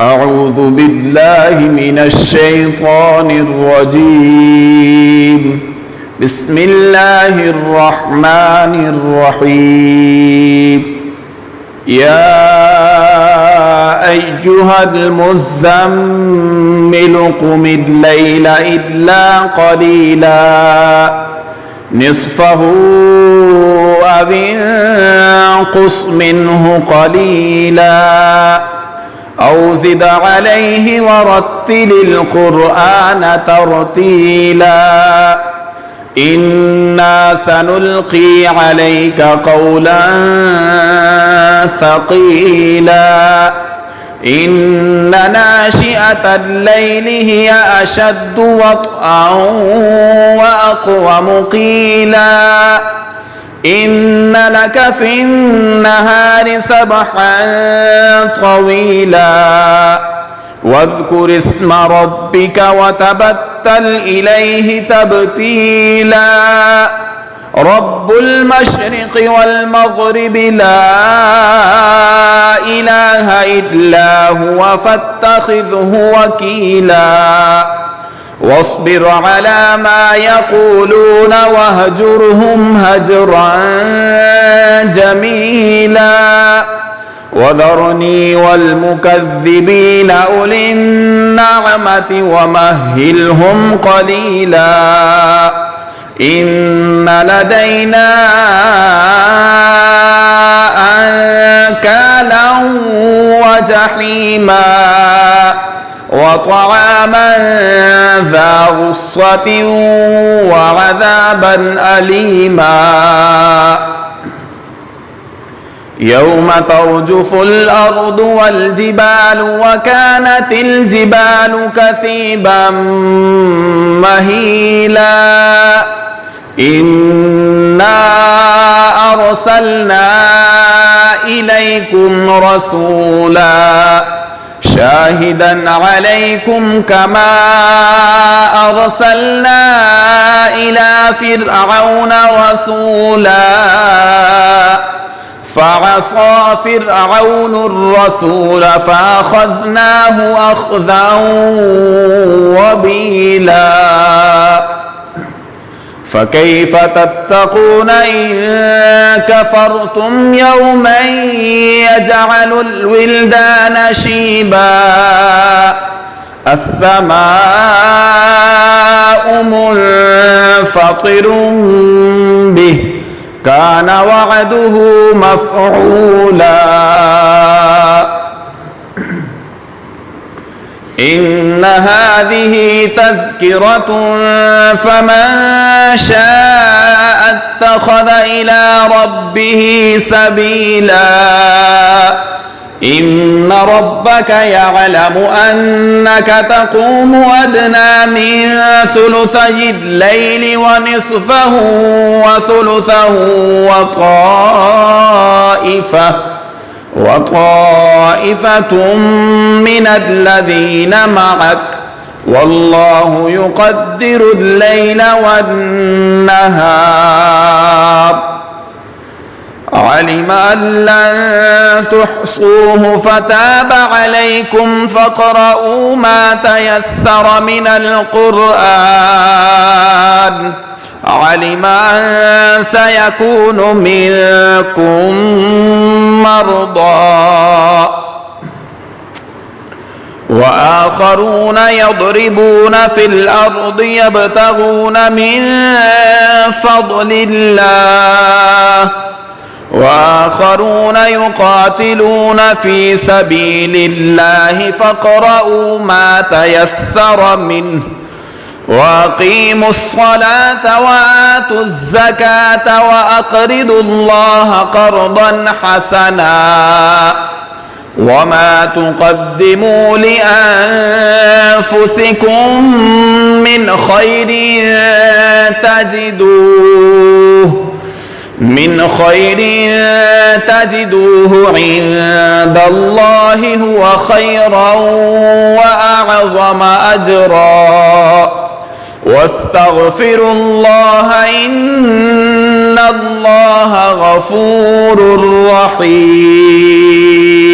أعوذ بالله من الشيطان الرجيم. بسم الله الرحمن الرحيم. يا أيها المزمل قم الليل إلا قليلا نصفه أو انقص منه قليلا أو زد عليه ورتل القرآن ترتيلا إنا سنلقي عليك قولا ثقيلا إن ناشئة الليل هي أشد وطئا وأقوم قيلا إن لك في النهار سبحا طويلا واذكر اسم ربك وتبتل إليه تبتيلا رب المشرق والمغرب لا إله إلا هو فاتخذه وكيلا واصبر على ما يقولون واهجرهم هجرا جميلا وذرني والمكذبين أولي النعمة ومهلهم قليلا إن لدينا أنكالا وجحيما وطعاما ذا غصة وعذابا أليما يوم ترجف الأرض والجبال وكانت الجبال كثيبا مهيلا إنا أرسلنا إليكم رسولا شاهدا عليكم كما أرسلنا إلى فرعون رسولا فعصى فرعون الرسول فأخذناه أخذا وبيلا فكيف تتقون إن كفرتم يوما يجعل الولدان شيبا السماء منفطر به كان وعده مفعولا إن هذه تذكرة فمن شاء اتخذ إلى ربه سبيلا إن ربك يعلم أنك تقوم أدنى من ثلثي الليل ونصفه وثلثه وطائفة من الذين معك والله يقدر الليل والنهار علم أن لن تحصوه فتاب عليكم فاقرؤوا ما تيسر من القرآن علم أن سيكون منكم مرضى وآخرون يضربون في الأرض يبتغون من فضل الله وآخرون يقاتلون في سبيل الله فاقرؤوا ما تيسر منه وأقيموا الصلاة وآتوا الزكاة وأقرضوا الله قرضا حسنا وما تقدموا لأنفسكم من خير تجدوه عند الله هو خيرا وأعظم أجرا واستغفروا الله إن الله غفور رحيم.